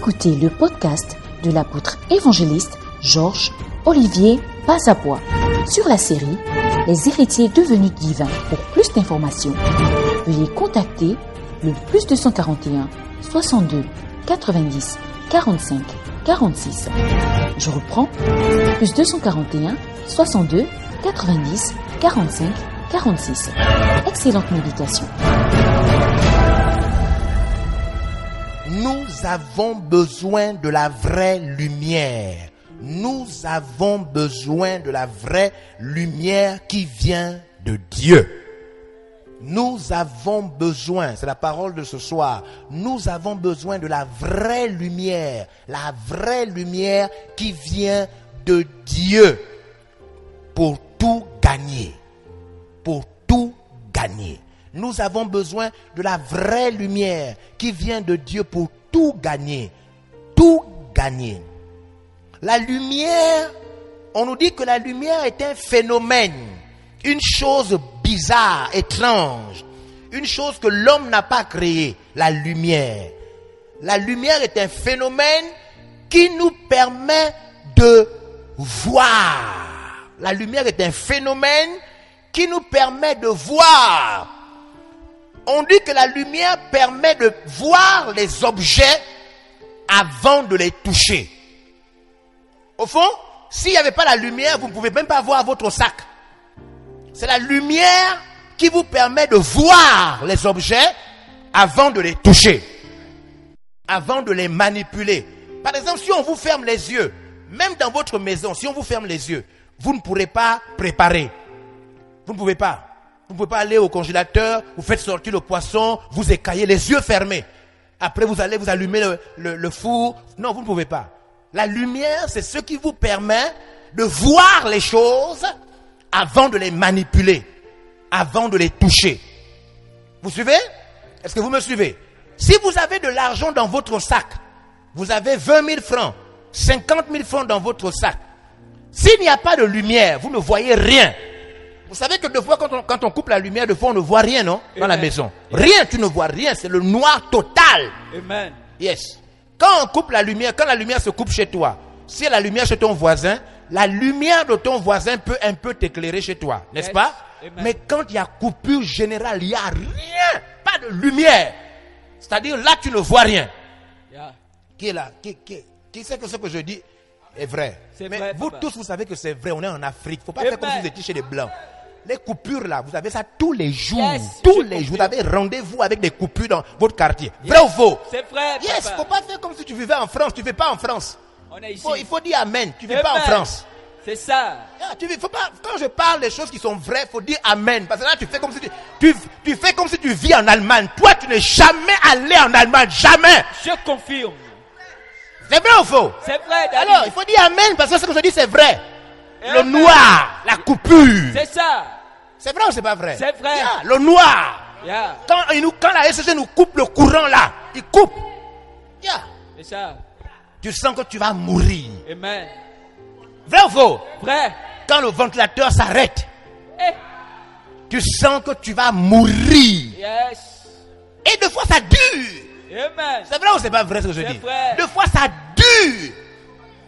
écoutez le podcast de l'apôtre évangéliste Georges Olivier Bazabois sur la série Les héritiers devenus divins. Pour plus d'informations, veuillez contacter le +241 62 90 45 46. Je reprends, +241 62 90 45 46. Excellente méditation. Nous avons besoin de la vraie lumière. Nous avons besoin de la vraie lumière qui vient de Dieu. Nous avons besoin, c'est la parole de ce soir, nous avons besoin de la vraie lumière qui vient de Dieu pour tout gagner. Pour tout gagner. Nous avons besoin de la vraie lumière qui vient de Dieu pour tout gagner. Tout gagner. La lumière, on nous dit que la lumière est un phénomène, une chose bizarre, étrange, une chose que l'homme n'a pas créée, la lumière. La lumière est un phénomène qui nous permet de voir. La lumière est un phénomène qui nous permet de voir. On dit que la lumière permet de voir les objets avant de les toucher. Au fond, s'il n'y avait pas la lumière, vous ne pouvez même pas voir votre sac. C'est la lumière qui vous permet de voir les objets avant de les toucher, avant de les manipuler. Par exemple, si on vous ferme les yeux, même dans votre maison, si on vous ferme les yeux, vous ne pourrez pas préparer. Vous ne pouvez pas. Vous ne pouvez pas aller au congélateur, vous faites sortir le poisson, vous écaillez les yeux fermés. Après, vous allez vous allumer le four. Non, vous ne pouvez pas. La lumière, c'est ce qui vous permet de voir les choses avant de les manipuler, avant de les toucher. Vous suivez? Est-ce que vous me suivez? Si vous avez de l'argent dans votre sac, vous avez 20 000 francs, 50 000 francs dans votre sac. S'il n'y a pas de lumière, vous ne voyez rien. Vous savez que des fois, quand on coupe la lumière, des fois, on ne voit rien, non? Dans la maison. Rien, tu ne vois rien. C'est le noir total. Amen. Yes. Quand on coupe la lumière, quand la lumière se coupe chez toi, si la lumière chez ton voisin, la lumière de ton voisin peut un peu t'éclairer chez toi, n'est-ce pas? Amen. Mais quand il y a coupure générale, il n'y a rien, pas de lumière. C'est-à-dire là, tu ne vois rien. Yeah. Qui est là? Qui sait que ce que je dis est vrai? C'est Mais vrai, vous papa. tous, vous savez que c'est vrai. On est en Afrique. Il ne faut pas Amen. faire comme si vous étiez chez les Blancs. Les coupures là, vous avez ça tous les jours. Yes, tous je les jours. Vous confirme. avez rendez-vous avec des coupures dans votre quartier. Vrai ou faux? C'est vrai, Yes, papa. faut pas faire comme si tu vivais en France. Tu ne vis pas en France. On est ici. Il faut dire Amen. Tu ne vis pas en Amen. France. C'est ça. Faut pas, quand je parle des choses qui sont vraies, il faut dire Amen. Parce que là, tu fais comme si tu fais comme si tu vis en Allemagne. Toi, tu n'es jamais allé en Allemagne. Jamais. Je confirme. C'est vrai ou faux? C'est vrai, Daddy. Alors, il faut dire Amen parce que ce que je dis, c'est vrai. Le Amen. noir, la coupure. C'est ça. C'est vrai ou c'est pas vrai? C'est vrai. Yeah, le noir. Yeah. Quand la SCG nous coupe le courant là, il coupe. Yeah. C'est ça. Tu sens que tu vas mourir. Amen. Vrai ou faux? Vrai. Quand le ventilateur s'arrête, Eh. tu sens que tu vas mourir. Yes. Et deux fois ça dure. Amen. C'est vrai ou c'est pas vrai ce que je C'est dis? vrai. Deux fois ça dure.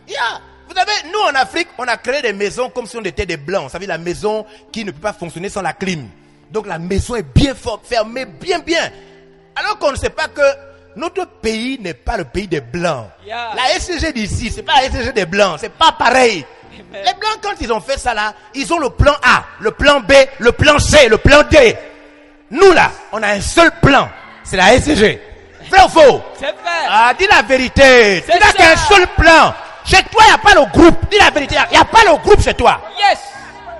Yeah. Vous savez, nous en Afrique, on a créé des maisons comme si on était des blancs. Vous savez, la maison qui ne peut pas fonctionner sans la clim. Donc la maison est bien forte, fermée, bien. Alors qu'on ne sait pas que notre pays n'est pas le pays des blancs. Yeah. La SCG d'ici, c'est pas la SCG des blancs, c'est pas pareil. Amen. Les blancs, quand ils ont fait ça là, ils ont le plan A, le plan B, le plan C, le plan D. Nous là, on a un seul plan, c'est la SCG. Vrai ou faux? C'est vrai. Ah, dis la vérité. C'est Tu n'as ça. qu'un seul plan. Chez toi, il n'y a pas le groupe. Dis la vérité, il n'y a pas le groupe chez toi. Yes.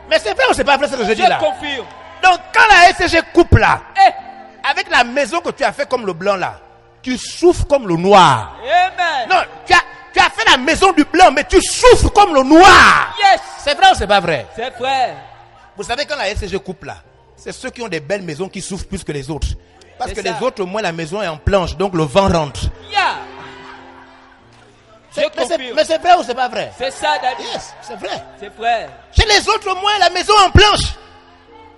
Mais c'est vrai ou c'est pas vrai ce que je dis là? Je confirme. Donc quand la SCG coupe là, Eh. avec la maison que tu as fait comme le blanc là, tu souffres comme le noir. Amen. Non, tu as fait la maison du blanc, mais tu souffres comme le noir. Yes. C'est vrai ou c'est pas vrai? C'est vrai. Vous savez quand la SCG coupe là, c'est ceux qui ont des belles maisons qui souffrent plus que les autres. Parce C'est que ça. les autres, au moins la maison est en planche, donc le vent rentre. Yeah. Mais c'est vrai ou c'est pas vrai? C'est ça, Daddy. Yes, c'est vrai. C'est vrai. Chez les autres, au moins, la maison en planche.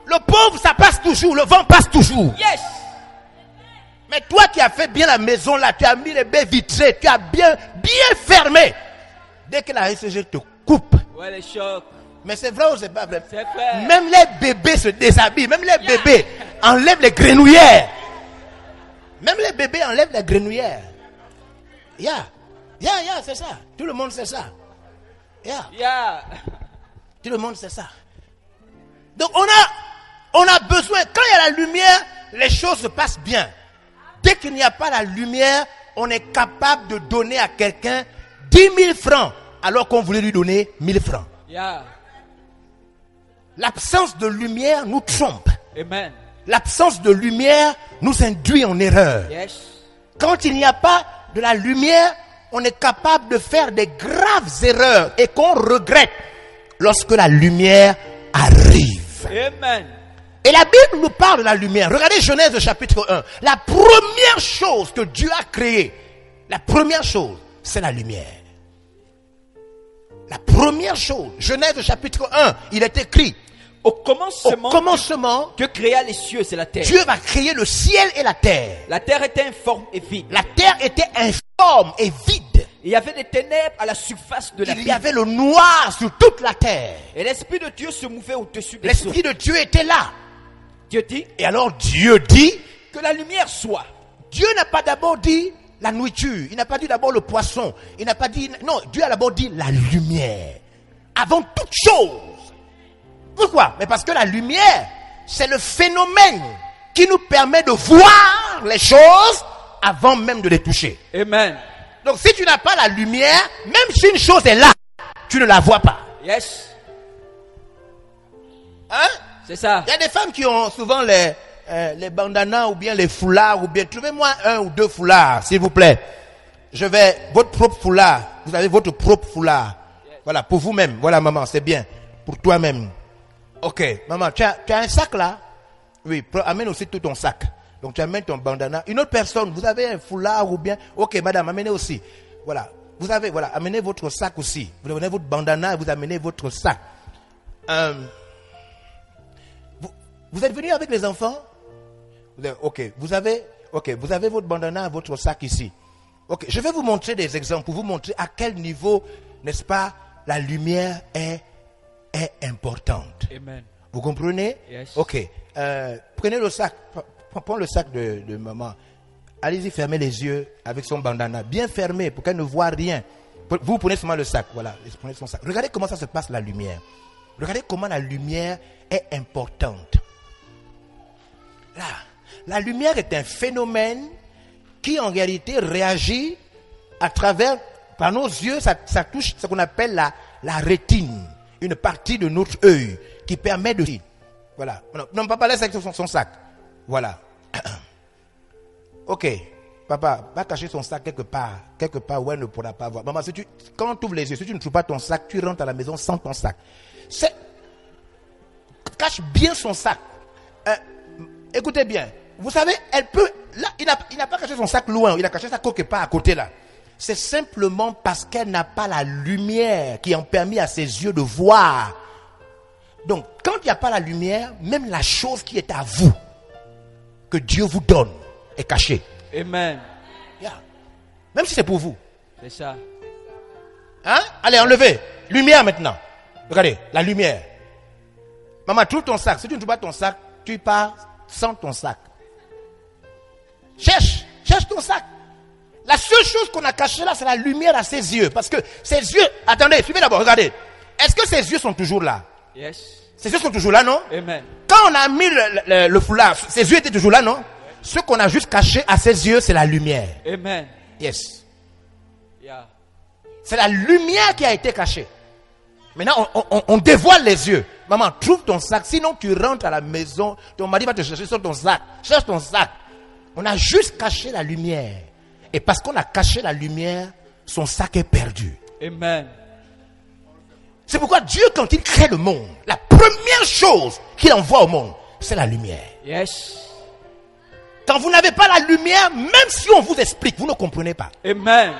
Le pauvre, ça passe toujours. Le vent passe toujours. Yes. Mais Mais toi qui as fait bien la maison là, tu as mis les baies vitrées, tu as bien fermé. Dès que la SG te coupe. Ouais, les chocs. Mais c'est vrai ou c'est pas vrai? C'est vrai. Même les bébés se déshabillent. Même les bébés enlèvent les grenouillères. Même les bébés enlèvent les grenouillères. C'est ça. Tout le monde sait ça. Yeah. Tout le monde sait ça. Donc on a besoin, quand il y a la lumière, les choses se passent bien. Dès qu'il n'y a pas la lumière, on est capable de donner à quelqu'un 10 000 francs alors qu'on voulait lui donner 1000 francs. Yeah. L'absence de lumière nous trompe. Amen. L'absence de lumière nous induit en erreur. Yes. Quand il n'y a pas de la lumière, on est capable de faire des graves erreurs et qu'on regrette lorsque la lumière arrive. Amen. Et la Bible nous parle de la lumière. Regardez Genèse chapitre 1. La première chose que Dieu a créée, la première chose, c'est la lumière. La première chose, Genèse chapitre 1, il est écrit, au commencement, Dieu créa les cieux, c'est la terre. Dieu va créer le ciel et la terre. La terre était informe et vide. La terre était informe et vide. Il y avait des ténèbres à la surface de la terre. Il y avait le noir sur toute la terre. Et l'Esprit de Dieu se mouvait au-dessus des eaux. L'Esprit de Dieu était là. Dieu dit, et alors Dieu dit que la lumière soit. Dieu n'a pas d'abord dit la nourriture. Il n'a pas dit d'abord le poisson. Il n'a pas dit... Non, Dieu a d'abord dit la lumière. Avant toute chose. Pourquoi? Mais parce que la lumière, c'est le phénomène qui nous permet de voir les choses avant même de les toucher. Amen. Donc si tu n'as pas la lumière, même si une chose est là, tu ne la vois pas. Yes. Hein? C'est ça. Il y a des femmes qui ont souvent les bandanas ou bien les foulards ou bien... Trouvez-moi 1 ou 2 foulards, s'il vous plaît. Votre propre foulard. Vous avez votre propre foulard. Voilà, pour vous-même. Voilà, maman, c'est bien. Pour toi-même. Ok, maman, tu as un sac là? Oui, amène aussi tout ton sac. Donc tu amènes ton bandana. Une autre personne, vous avez un foulard ou bien... Ok, madame, amenez aussi. Voilà. Amenez votre sac aussi. Vous amenez votre bandana et vous amenez votre sac. Vous êtes venu avec les enfants? Vous avez votre bandana et votre sac ici. Ok, je vais vous montrer des exemples pour vous montrer à quel niveau, n'est-ce pas, la lumière est importante. Amen. Vous comprenez? Yes. Ok. Prenez le sac. Prends le sac de maman. Allez-y, fermez les yeux avec son bandana. Bien fermé pour qu'elle ne voit rien. Vous prenez seulement le sac. Voilà. Prenez son sac. Regardez comment ça se passe, la lumière. Regardez comment la lumière est importante. Là, la lumière est un phénomène qui en réalité réagit à travers, par nos yeux, ça touche ce qu'on appelle la rétine, une partie de notre œil qui permet de... Voilà. Non, papa, laisse avec son sac. Voilà. Ok. Papa, va cacher son sac quelque part où elle ne pourra pas voir. Maman, quand tu ouvres les yeux, si tu ne trouves pas ton sac, tu rentres à la maison sans ton sac. Cache bien son sac. Écoutez bien. Vous savez, elle peut... Là, il n'a pas caché son sac loin. Il a caché ça quelque part à côté là. C'est simplement parce qu'elle n'a pas la lumière qui a permis à ses yeux de voir. Donc, quand il n'y a pas la lumière, même la chose qui est à vous, que Dieu vous donne, est cachée. Amen. Yeah. Même si c'est pour vous. C'est ça. Hein? Allez, enlevez. Lumière maintenant. Regardez, la lumière. Maman, trouve ton sac. Si tu ne trouves pas ton sac, tu pars sans ton sac. Cherche ton sac. La seule chose qu'on a cachée là, c'est la lumière à ses yeux. Parce que ses yeux... Attendez, suivez d'abord, regardez. Est-ce que ses yeux sont toujours là? Yes. Ses yeux sont toujours là, non? Amen. Quand on a mis le foulard, ses yeux étaient toujours là, non? Ce qu'on a juste caché à ses yeux, c'est la lumière. Amen. Yes. Yeah. C'est la lumière qui a été cachée. Maintenant, on dévoile les yeux. Maman, trouve ton sac. Sinon, tu rentres à la maison. Ton mari va te chercher sur ton sac. Cherche ton sac. On a juste caché la lumière. Et parce qu'on a caché la lumière, son sac est perdu. Amen. C'est pourquoi Dieu, quand il crée le monde, la première chose qu'il envoie au monde, c'est la lumière. Yes. Quand vous n'avez pas la lumière, même si on vous explique, vous ne comprenez pas. Amen.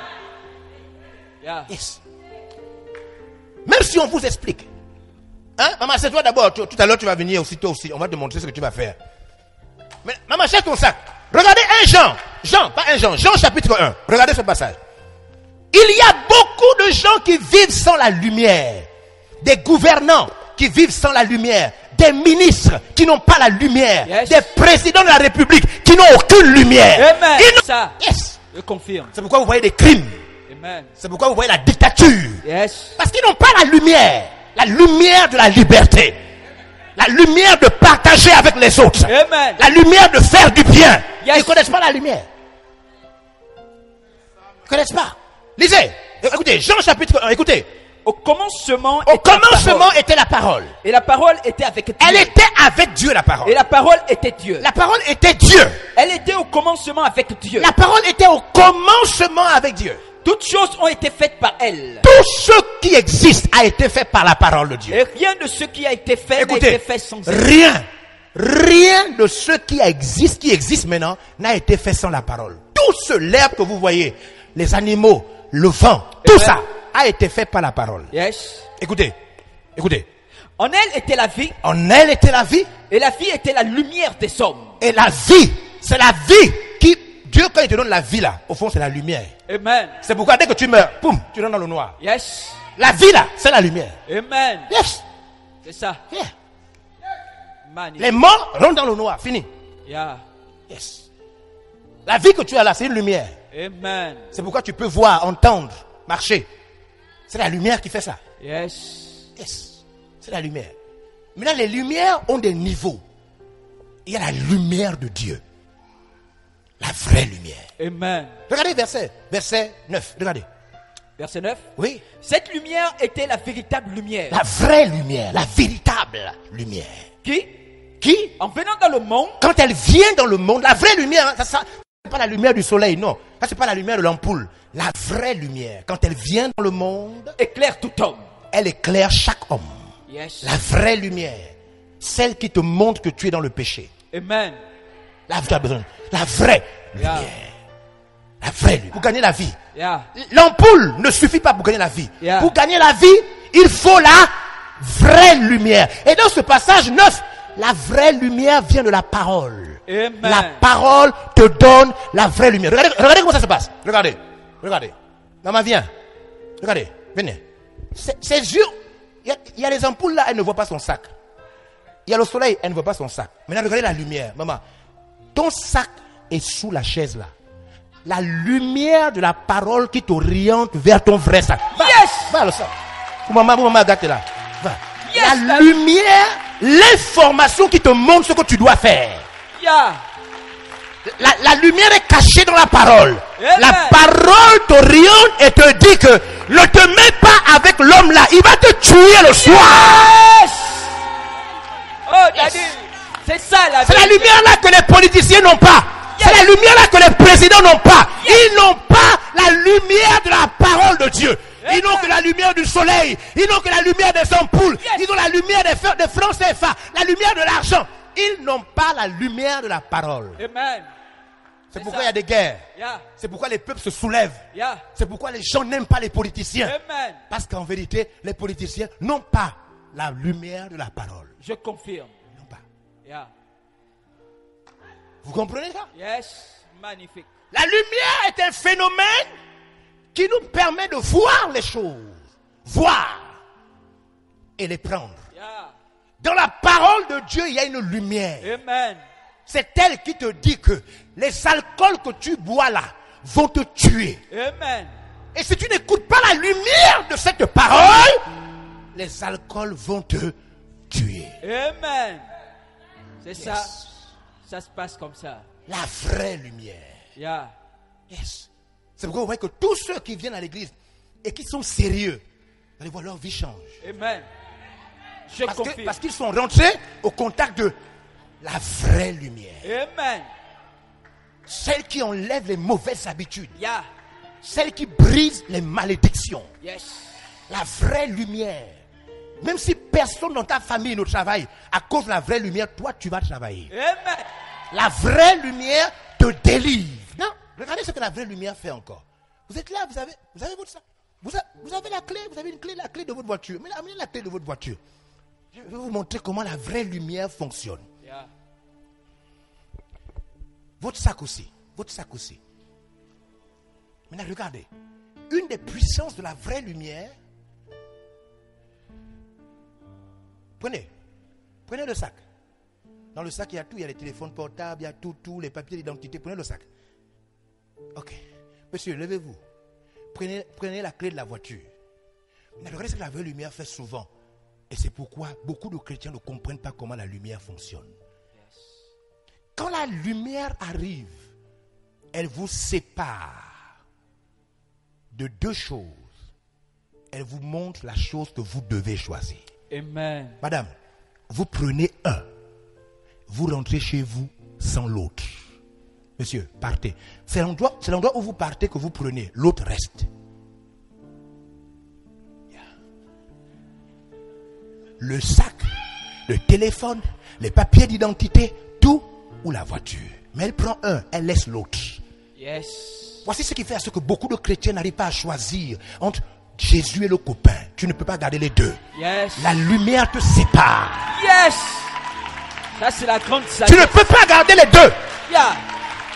Yeah. Yes. Même si on vous explique. Hein? Maman, c'est toi d'abord. Tout à l'heure, tu vas venir aussi, toi aussi. On va te montrer ce que tu vas faire. Mais, maman, cherche ton sac. Regardez 1 Jean. Jean chapitre 1. Regardez ce passage. Il y a beaucoup de gens qui vivent sans la lumière. Des gouvernants qui vivent sans la lumière. Des ministres qui n'ont pas la lumière. Yes. Des présidents de la République qui n'ont aucune lumière. Amen. Ils n'ont- Ça, Yes. je confirme. C'est pourquoi vous voyez des crimes. Amen. C'est pourquoi vous voyez la dictature. Yes. Parce qu'ils n'ont pas la lumière de la liberté, la lumière de partager avec les autres, Amen. la lumière de faire du bien. Yes. Ils ne connaissent pas la lumière. Ils ne connaissent pas. Lisez, écoutez, Jean chapitre 1, écoutez. Au commencement, Au était la commencement parole. était la parole. Et la parole était avec Dieu. Elle était avec Dieu, la parole. Et la parole était Dieu. La parole était Dieu. Elle était au commencement avec Dieu. La parole était au commencement avec Dieu. Toutes choses ont été faites par elle. Tout ce qui existe a été fait par la parole de Dieu. Et rien de ce qui a été fait n'a Écoutez, été fait sans elle. rien de ce qui existe maintenant, n'a été fait sans la parole. Tout ce l'herbe que vous voyez, les animaux, le vent, tout Amen. ça a été fait par la parole. Yes. Écoutez. En elle était la vie. En elle était la vie, Et la vie était la lumière des hommes. et la vie, c'est la vie qui, Dieu quand il te donne la vie là, au fond c'est la lumière. Amen. C'est pourquoi dès que tu meurs, poum, tu rentres dans le noir. Yes. La vie là, c'est la lumière. Amen. Yes. C'est ça. Yeah. Magnifique. Les morts rentrent dans le noir, fini. Yeah. Yes. La vie que tu as là, c'est une lumière. Amen. C'est pourquoi tu peux voir, entendre, marcher. C'est la lumière qui fait ça. Yes. Yes. C'est la lumière. Maintenant, les lumières ont des niveaux. Il y a la lumière de Dieu. La vraie lumière. Amen. Regardez verset 9. Regardez. Verset 9. Oui. Cette lumière était la véritable lumière. La vraie lumière. La véritable lumière. Qui, En venant dans le monde, quand elle vient dans le monde, la vraie lumière, ça c'est pas la lumière du soleil, non. Ça c'est pas la lumière de l'ampoule. La vraie lumière, quand elle vient dans le monde, éclaire tout homme. elle éclaire chaque homme. Yes. La vraie lumière, celle qui te montre que tu es dans le péché. Amen. La vraie lumière. Yeah. La vraie lumière. Pour gagner la vie. Yeah. L'ampoule ne suffit pas pour gagner la vie. Yeah. Pour gagner la vie, il faut la vraie lumière. Et dans ce passage 9, la vraie lumière vient de la parole. Amen. La parole te donne la vraie lumière. Regardez comment ça se passe. Regardez. Maman, viens. Regardez. Venez. Ses yeux, il y a les ampoules là, elle ne voit pas son sac. Il y a le soleil, elle ne voit pas son sac. Maintenant, regardez la lumière. Maman, ton sac est sous la chaise là. La lumière de la parole qui t'oriente vers ton vrai sac. Va, Yes. Va le sac. Maman, gâte là. Va. Yes, La lumière, l'information qui te montre ce que tu dois faire. Yeah. La lumière est cachée dans la parole. Amen. La parole t'oriente et te dit que ne te mets pas avec l'homme là. Il va te tuer le soir. Yes. Oh, daddy. C'est ça la C'est la vérité. lumière là que les politiciens n'ont pas. C'est la lumière là que les présidents n'ont pas. Ils n'ont pas la lumière de la parole de Dieu. Ils n'ont que la lumière du soleil. Ils n'ont que la lumière des ampoules. Ils ont la lumière des francs CFA. La lumière de l'argent. Ils n'ont pas la lumière de la parole. Amen. C'est pourquoi il y a des guerres. Yeah. C'est pourquoi les peuples se soulèvent. Yeah. C'est pourquoi les gens n'aiment pas les politiciens. Amen. Parce qu'en vérité, les politiciens n'ont pas la lumière de la parole. Je confirme. Ils n'ont pas. Yeah. Vous comprenez ça? Yes. Magnifique. La lumière est un phénomène qui nous permet de voir les choses. Voir et les prendre. Yeah. Dans la parole de Dieu, il y a une lumière. Amen. C'est elle qui te dit que les alcools que tu bois là vont te tuer. Amen. Et si tu n'écoutes pas la lumière de cette parole, les alcools vont te tuer. Amen. C'est Yes. ça. Ça se passe comme ça. La vraie lumière. Yeah. Yes. C'est pourquoi vous voyez que tous ceux qui viennent à l'église et qui sont sérieux, vous allez voir, leur vie change. Amen. Je confirme. Parce qu'ils sont rentrés au contact de la vraie lumière. Amen. Celle qui enlève les mauvaises habitudes. Yeah. Celle qui brise les malédictions. Yes. La vraie lumière. Même si personne dans ta famille ne travaille, à cause de la vraie lumière, toi tu vas travailler. Amen. La vraie lumière te délivre. Non, regardez ce que la vraie lumière fait encore. Vous êtes là, vous avez votre sac. Vous avez la clé, vous avez une clé, la clé de votre voiture. Mais amenez la clé de votre voiture. Je vais vous montrer comment la vraie lumière fonctionne. Yeah. Votre sac aussi. votre sac aussi. Maintenant, regardez. Une des puissances de la vraie lumière. Prenez le sac. Dans le sac, il y a tout. Il y a les téléphones portables, il y a tout, les papiers d'identité. Prenez le sac. Ok. Monsieur, levez-vous. Prenez la clé de la voiture. Mais regardez ce que la vraie lumière fait souvent. Et c'est pourquoi beaucoup de chrétiens ne comprennent pas comment la lumière fonctionne. Quand la lumière arrive, elle vous sépare de deux choses. Elle vous montre la chose que vous devez choisir. Amen. Madame, vous prenez un. Vous rentrez chez vous sans l'autre. Monsieur, partez. C'est l'endroit où vous partez que vous prenez. L'autre reste. Le sac, le téléphone, les papiers d'identité, tout ou la voiture. Mais elle prend un, elle laisse l'autre. Yes. Voici ce qui fait à ce que beaucoup de chrétiens n'arrivent pas à choisir entre Jésus et le copain. Tu ne peux pas garder les deux. Yes. La lumière te sépare. Yes. Ça, c'est la grande sagesse. Tu ne peux pas garder les deux. Yeah.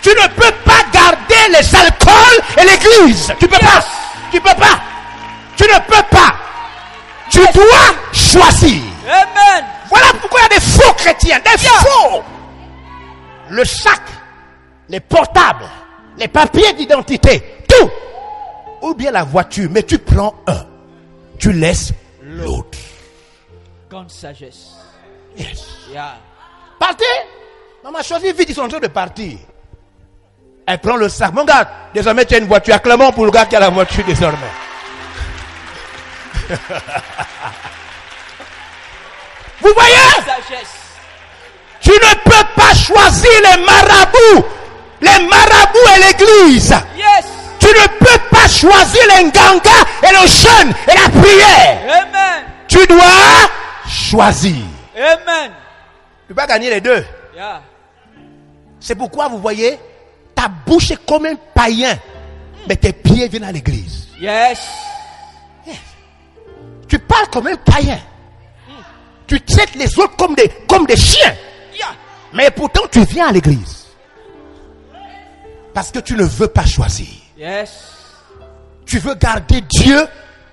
Tu ne peux pas garder les alcools et l'église. Tu peux pas. Tu peux pas. Tu ne peux pas. Tu dois choisir. Amen. Voilà pourquoi il y a des faux chrétiens, des faux. Le sac, les portables, les papiers d'identité, tout. Ou bien la voiture, mais tu prends un. Tu laisses l'autre. Grande sagesse. Yes. Yeah. Partez. Maman a choisi vite, ils sont en train de partir. Elle prend le sac. Mon gars, désormais tu as une voiture. Acclamons pour le gars qui a la voiture désormais. Vous voyez? Sagesse. Tu ne peux pas choisir les marabouts et l'église. Yes. Tu ne peux pas choisir les nganga et le jeûne et la prière. Amen. Tu dois choisir. Amen. Tu ne peux pas gagner les deux. Yeah. C'est pourquoi vous voyez, ta bouche est comme un païen, mais tes pieds viennent à l'église. Yes. Tu parles comme un païen. Tu traites les autres comme des chiens. Yeah. Mais pourtant tu viens à l'église. Parce que tu ne veux pas choisir. Yes. Tu veux garder Dieu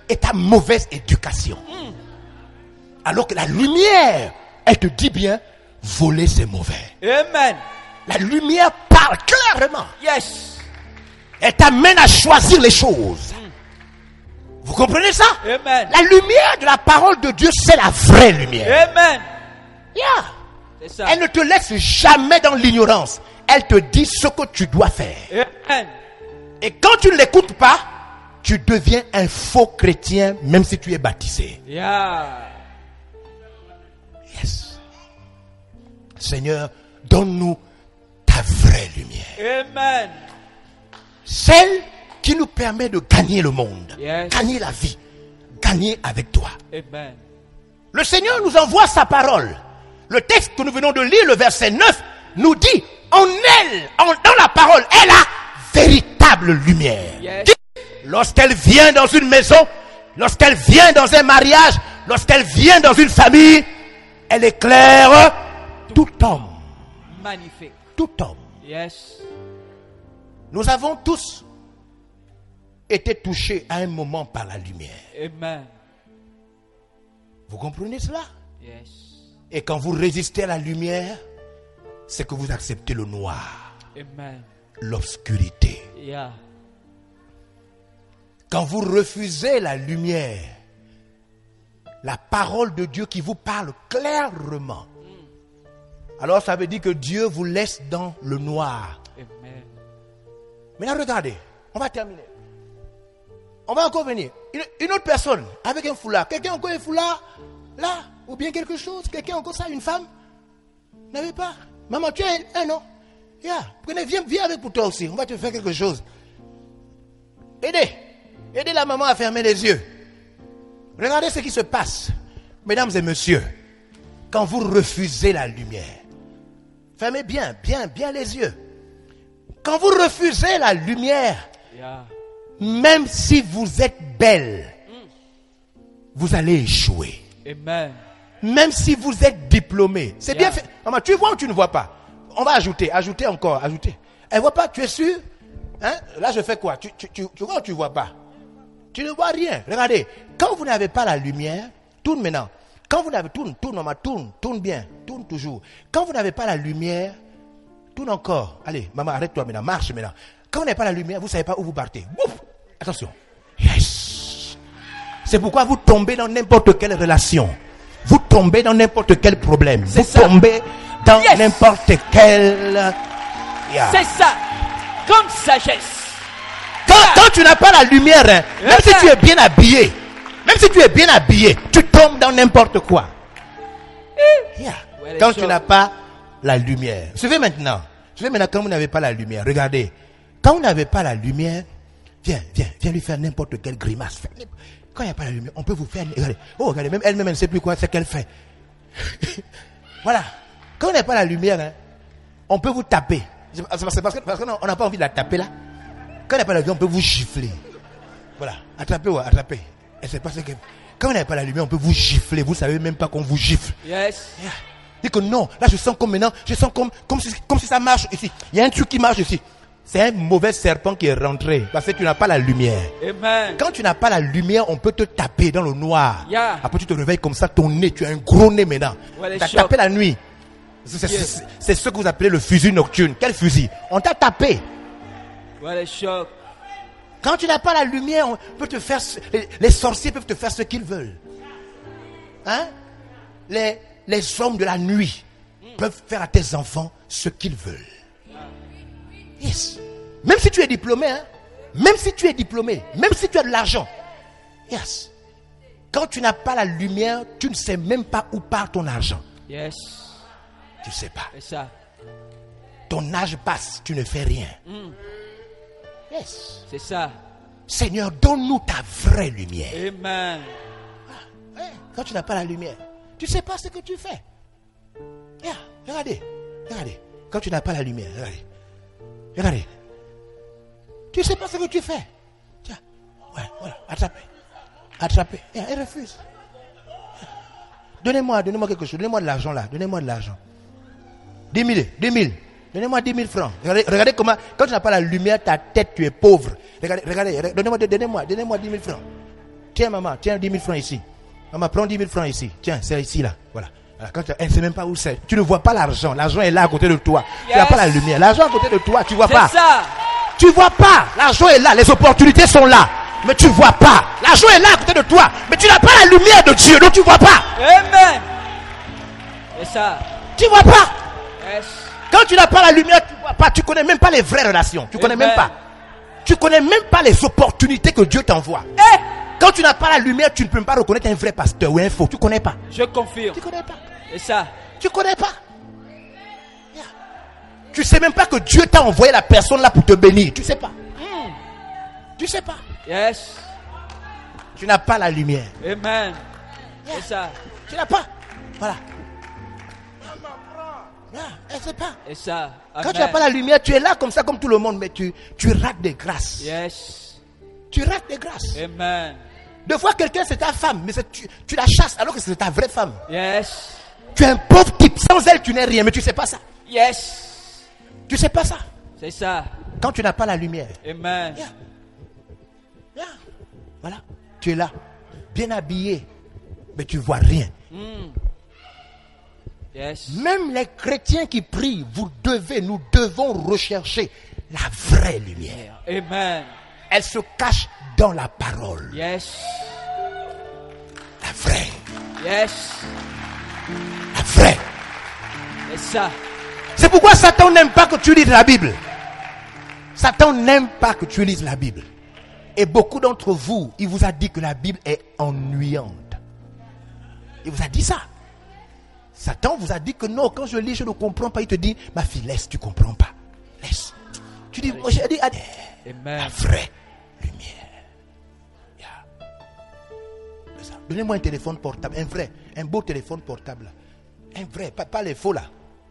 et ta mauvaise éducation. Alors que la lumière, elle te dit bien, voler c'est mauvais. Amen. La lumière parle clairement. Yes. Elle t'amène à choisir les choses. Vous comprenez ça? Amen. La lumière de la parole de Dieu, c'est la vraie lumière. Amen. Yeah. C'est ça. Elle ne te laisse jamais dans l'ignorance. Elle te dit ce que tu dois faire. Amen. Et quand tu ne l'écoutes pas, tu deviens un faux chrétien, même si tu es baptisé. Yeah. Yes. Seigneur, donne-nous ta vraie lumière. Amen. Celle qui nous permet de gagner le monde, Yes. gagner la vie, gagner avec toi. Amen. Le Seigneur nous envoie sa parole. Le texte que nous venons de lire, le verset 9, nous dit, en elle, dans la parole, est la véritable lumière. Yes. Lorsqu'elle vient dans une maison, lorsqu'elle vient dans un mariage, lorsqu'elle vient dans une famille, elle éclaire tout homme. Magnifique. Tout homme. Yes. Nous avons tous été touchés à un moment par la lumière. Amen. Vous comprenez cela? Yes. Et quand vous résistez à la lumière, c'est que vous acceptez le noir, Amen. l'obscurité. Yeah. Quand vous refusez la lumière, la parole de Dieu qui vous parle clairement, alors ça veut dire que Dieu vous laisse dans le noir. Amen. Maintenant regardez, on va terminer. On va encore venir. Une autre personne avec un foulard. Quelqu'un a encore un foulard là? Ou bien quelque chose? Quelqu'un a encore ça? Une femme? N'avez pas? Maman, tu as un non? Yeah. Prenez, viens avec pour toi aussi. On va te faire quelque chose. Aidez la maman à fermer les yeux. Regardez ce qui se passe. Mesdames et messieurs, quand vous refusez la lumière, fermez bien les yeux. Quand vous refusez la lumière, Yeah. même si vous êtes belle, vous allez échouer. Amen. Même si vous êtes diplômé. C'est Yeah. bien fait. Maman, tu vois ou tu ne vois pas? On va ajouter encore. Elle voit pas, tu es sûr? Hein? Là, je fais quoi? Tu vois ou tu vois pas? Tu ne vois rien. Regardez, quand vous n'avez pas la lumière, tourne maintenant. Quand vous n'avez, tourne bien, tourne toujours. Quand vous n'avez pas la lumière, tourne encore. Allez, maman, arrête-toi maintenant, marche maintenant. Quand vous n'avez pas la lumière, vous ne savez pas où vous partez. Ouf! Attention. Yes! C'est pourquoi vous tombez dans n'importe quelle relation. Vous tombez dans n'importe quel problème. Vous tombez dans n'importe quel... Yeah. C'est ça. Comme sagesse. Quand tu n'as pas la lumière, hein, même si tu es bien habillé, tu tombes dans n'importe quoi. Yeah. Quand tu n'as pas la lumière. Suivez maintenant quand vous n'avez pas la lumière. Regardez. Quand vous n'avez pas la lumière, viens lui faire n'importe quelle grimace. Quand il n'y a pas la lumière, on peut vous faire... Regardez, même elle-même, elle ne sait plus quoi c'est qu'elle fait. Voilà. Quand on n'a pas la lumière, hein, on peut vous taper. C'est parce qu'on n'a pas envie de la taper là. Quand on n'a pas la lumière, on peut vous gifler. Voilà. Attrapez. Et c'est pas ce que... Quand on n'a pas la lumière, on peut vous gifler. Vous ne savez même pas qu'on vous gifle. Yes. Yeah. Dis que non, là je sens comme maintenant, je sens comme si ça marche ici. Il y a un truc qui marche ici. C'est un mauvais serpent qui est rentré. Parce que tu n'as pas la lumière. Amen. Quand tu n'as pas la lumière, on peut te taper dans le noir. Yeah. Après tu te réveilles comme ça, ton nez, tu as un gros nez maintenant. Ouais, tu as tapé la nuit. C'est ce que vous appelez le fusil nocturne. Quel fusil? On t'a tapé. Voilà, choc. Quand tu n'as pas la lumière, on peut te faire, les sorciers peuvent te faire ce qu'ils veulent. Hein? Les hommes de la nuit peuvent faire à tes enfants ce qu'ils veulent. Yes. Même si tu es diplômé, hein? Même si tu as de l'argent. Yes. Quand tu n'as pas la lumière, tu ne sais même pas où part ton argent. Yes. Tu ne sais pas. C'est ça. Ton âge passe, tu ne fais rien. Yes. C'est ça. Seigneur, donne-nous ta vraie lumière. Amen. Quand tu n'as pas la lumière, tu ne sais pas ce que tu fais. Yeah. Regardez. Quand tu n'as pas la lumière, regardez. Tu ne sais pas ce que tu fais. Tiens. Ouais, voilà. Attrapez. Elle refuse. Donnez-moi quelque chose. Donnez-moi de l'argent là. 10 000. Donnez-moi 10 000 francs. Regardez comment, quand tu n'as pas la lumière, ta tête, tu es pauvre. Regardez. Donnez-moi 10 000 francs. Tiens, maman, 10 000 francs ici. Maman, prends 10 000 francs ici. Tiens, c'est ici là. Voilà. Elle ne sait même pas où c'est. Tu ne vois pas l'argent. L'argent est là à côté de toi. Yes. Tu n'as pas la lumière. L'argent à côté de toi, tu ne vois pas. C'est ça. Tu ne vois pas. L'argent est là. Les opportunités sont là. Mais tu ne vois pas. L'argent est là à côté de toi. Mais tu n'as pas la lumière de Dieu. Donc tu ne vois pas. Amen. C'est ça. Tu ne vois pas. Yes. Quand tu n'as pas la lumière, tu ne vois pas. Tu ne connais même pas les vraies relations. Tu ne connais même pas. Tu ne connais même pas les opportunités que Dieu t'envoie. Quand tu n'as pas la lumière, tu ne peux pas reconnaître un vrai pasteur ou un faux. Tu ne connais pas. Je confirme. Tu ne connais pas. C'est ça. Tu ne connais pas. Yeah. Tu ne sais même pas que Dieu t'a envoyé la personne là pour te bénir. Tu ne sais pas. Tu ne sais pas. Yes. Tu n'as pas la lumière. Amen. Yeah. C'est ça. Tu n'as pas. Voilà. Elle sait pas. C'est ça. Amen. Quand tu n'as pas la lumière, tu es là comme ça, comme tout le monde, mais tu rates des grâces. Yes. Tu rates des grâces. Amen. Deux fois, quelqu'un, c'est ta femme, mais tu la chasses alors que c'est ta vraie femme. Yes. Tu es un pauvre type. Sans elle, tu n'es rien, mais tu ne sais pas ça. Yes. Tu ne sais pas ça. C'est ça. Quand tu n'as pas la lumière. Amen. Yeah. Voilà. Tu es là, bien habillé, mais tu ne vois rien. Yes. Même les chrétiens qui prient, nous devons rechercher la vraie lumière. Amen. Elle se cache dans la parole. Yes. La vraie. Yes. La vraie. C'est ça. C'est pourquoi Satan n'aime pas que tu lises la Bible. Satan n'aime pas que tu lises la Bible. Et beaucoup d'entre vous, il vous a dit que la Bible est ennuyante. Il vous a dit ça. Satan vous a dit que non, quand je lis, je ne comprends pas. Il te dit, ma fille, laisse, tu ne comprends pas. Laisse. Tu dis, moi j'ai dit, la vraie lumière. Yeah. Donnez-moi un téléphone portable, un beau téléphone portable. Un vrai, pas les faux là.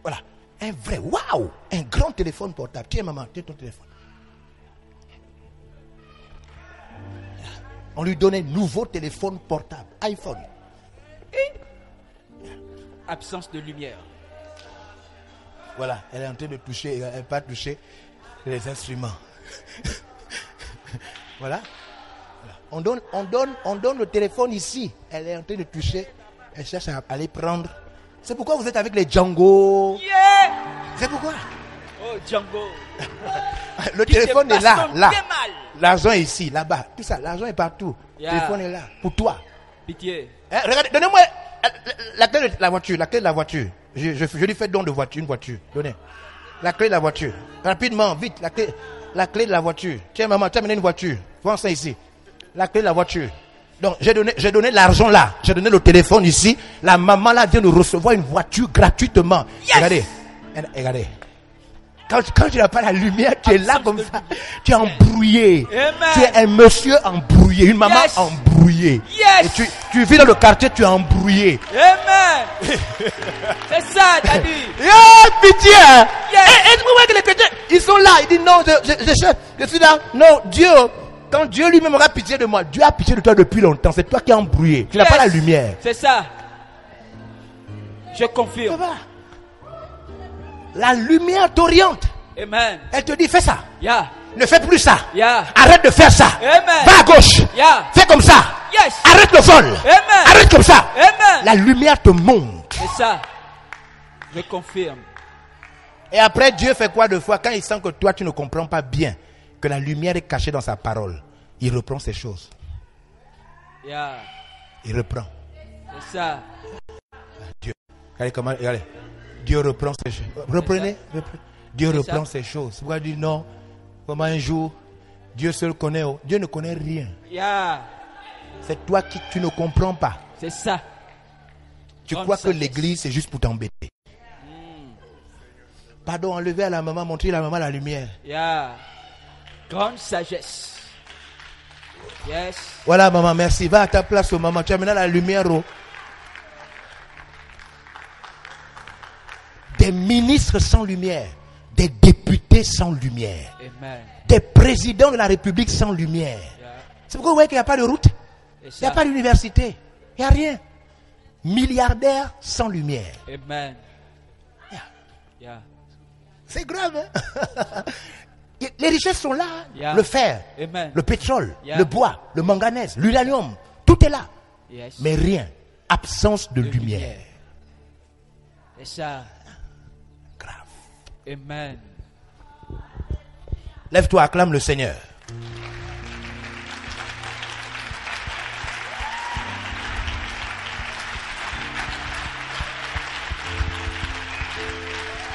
Voilà. Un vrai, waouh, un grand téléphone portable. Tiens maman, tiens ton téléphone. On lui donne un nouveau téléphone portable, iPhone. Absence de lumière. Voilà, elle est en train de toucher, elle n'a pas touché. Les instruments. Voilà. On donne le téléphone ici. Elle est en train de toucher. Elle cherche à aller prendre. C'est pourquoi vous êtes avec les Django. Yeah. C'est pourquoi. Oh, Django. Le téléphone est là. Bien mal. L'argent est ici, là-bas. Tout ça, l'argent est partout. Yeah. Le téléphone est là. Pour toi. Pitié. Regardez, donnez-moi la clé de la voiture. La clé de la voiture. Je lui fais don de voiture, une voiture. Donnez. La clé de la voiture. Rapidement, vite. La clé de la voiture. Tiens, maman, tu as amené une voiture. Prends ça ici. La clé de la voiture. Donc, j'ai donné l'argent là. J'ai donné le téléphone ici. La maman là vient de recevoir une voiture gratuitement. Yes. Regardez. Quand tu n'as pas la lumière, tu es là comme ça. Tu es embrouillé. Amen. Tu es un monsieur embrouillé. Une maman embrouillée. Yes. Et tu vis dans le quartier, tu es embrouillé. Amen. C'est ça, t'as dit. Pitié. Yes. Et vous voyez que les chrétiens, ils sont là. Ils disent non, je suis là. Non, Dieu, quand Dieu lui-même aura pitié de moi, Dieu a pitié de toi depuis longtemps. C'est toi qui es embrouillé. Tu n'as pas la lumière. C'est ça. Je confirme. La lumière t'oriente. Amen. Elle te dit, fais ça. Yeah. Ne fais plus ça. Yeah. Arrête de faire ça. Amen. Va à gauche. Yeah. Fais comme ça. Yes. Arrête le vol. Amen. Arrête comme ça. Amen. La lumière te montre. C'est ça. Je confirme. Et après, Dieu fait quoi de fois quand il sent que toi, tu ne comprends pas bien que la lumière est cachée dans sa parole. Il reprend ces choses. Yeah. Il reprend. C'est ça. Dieu. Regardez. Dieu reprend ces choses. Reprenez. Dieu reprend ces choses. C'est pourquoi il dit non. Comment un jour, Dieu seul connaît. Dieu ne connaît rien. Yeah. C'est toi qui tu ne comprends pas. C'est ça. Tu crois que l'église c'est juste pour t'embêter. Pardon, enlevez à la maman, montrez à la maman la lumière. Yeah. Grande sagesse. Yes. Voilà maman, merci. Va à ta place, maman. Tu as maintenant la lumière. Des ministres sans lumière, des députés sans lumière, Amen. Des présidents de la République sans lumière. Yeah. C'est pourquoi vous voyez qu'il n'y a pas de route, il n'y a pas d'université, il n'y a rien. Milliardaires sans lumière. Amen. Yeah. C'est grave, hein? Les richesses sont là. Yeah. Le fer, Amen. Le pétrole, le bois, le manganèse, l'uranium, tout est là. Yes. Mais rien. Absence de lumière. C'est ça. Grave. Amen. Lève-toi, acclame le Seigneur.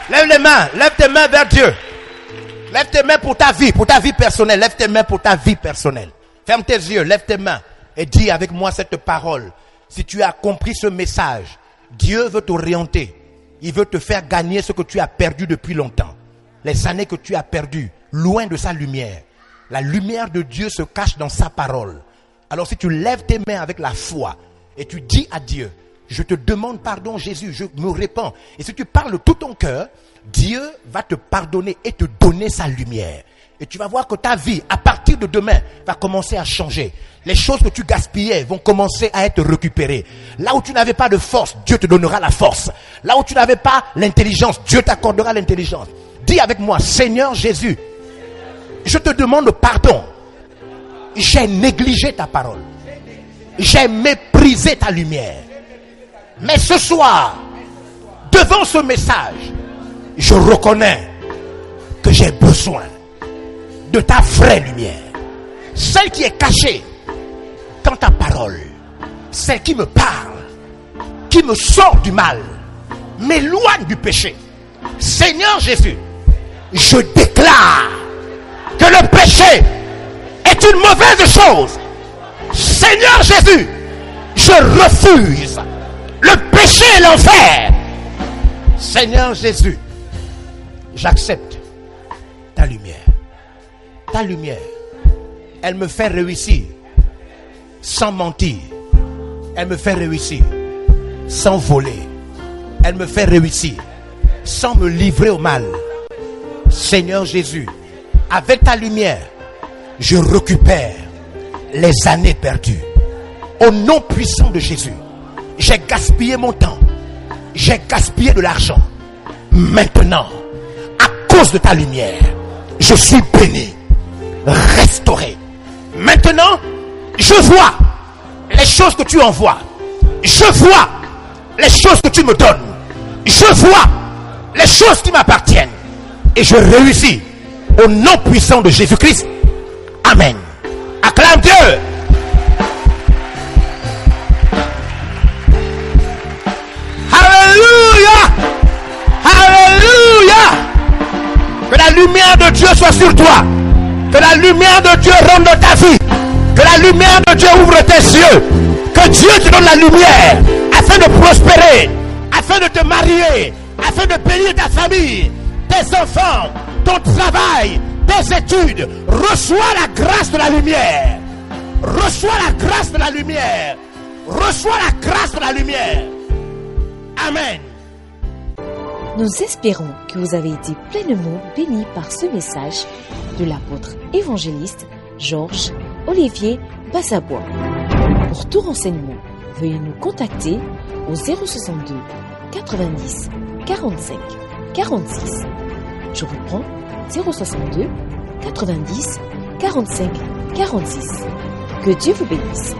Lève les mains, lève tes mains vers Dieu. Lève tes mains pour ta vie personnelle. Lève tes mains pour ta vie personnelle. Ferme tes yeux, lève tes mains et dis avec moi cette parole. Si tu as compris ce message, Dieu veut t'orienter. Il veut te faire gagner ce que tu as perdu depuis longtemps. Les années que tu as perdues, loin de sa lumière. La lumière de Dieu se cache dans sa parole. Alors si tu lèves tes mains avec la foi et tu dis à Dieu, je te demande pardon Jésus, je me répands. Et si tu parles de tout ton cœur, Dieu va te pardonner et te donner sa lumière. Et tu vas voir que ta vie, à partir de demain, va commencer à changer. Les choses que tu gaspillais vont commencer à être récupérées. Là où tu n'avais pas de force, Dieu te donnera la force. Là où tu n'avais pas l'intelligence, Dieu t'accordera l'intelligence. Dis avec moi, Seigneur Jésus, je te demande pardon. J'ai négligé ta parole. J'ai méprisé ta lumière. Mais ce soir, devant ce message, je reconnais que j'ai besoin de ta vraie lumière. Celle qui est cachée dans ta parole. Celle qui me parle, qui me sort du mal, m'éloigne du péché. Seigneur Jésus, je déclare que le péché est une mauvaise chose. Seigneur Jésus, je refuse le péché et l'enfer. Seigneur Jésus, j'accepte ta lumière. Ta lumière, elle me fait réussir sans mentir. Elle me fait réussir sans voler. Elle me fait réussir sans me livrer au mal. Seigneur Jésus, avec ta lumière, je récupère les années perdues. Au nom puissant de Jésus, j'ai gaspillé mon temps. J'ai gaspillé de l'argent. Maintenant, à cause de ta lumière, je suis béni, restauré. Maintenant, je vois les choses que tu envoies. Je vois les choses que tu me donnes. Je vois les choses qui m'appartiennent. Et je réussis au nom puissant de Jésus-Christ. Amen. Acclame Dieu. Alléluia. Alléluia. Que la lumière de Dieu soit sur toi. Que la lumière de Dieu rentre dans ta vie. Que la lumière de Dieu ouvre tes yeux. Que Dieu te donne la lumière afin de prospérer, afin de te marier, afin de bénir ta famille, tes enfants, ton travail, tes études. Reçois la grâce de la lumière. Reçois la grâce de la lumière. Reçois la grâce de la lumière. Amen. Nous espérons que vous avez été pleinement bénis par ce message de l'apôtre évangéliste Georges Olivier Passabois. Pour tout renseignement, veuillez nous contacter au 062 90 45 46. Je reprends 062 90 45 46. Que Dieu vous bénisse.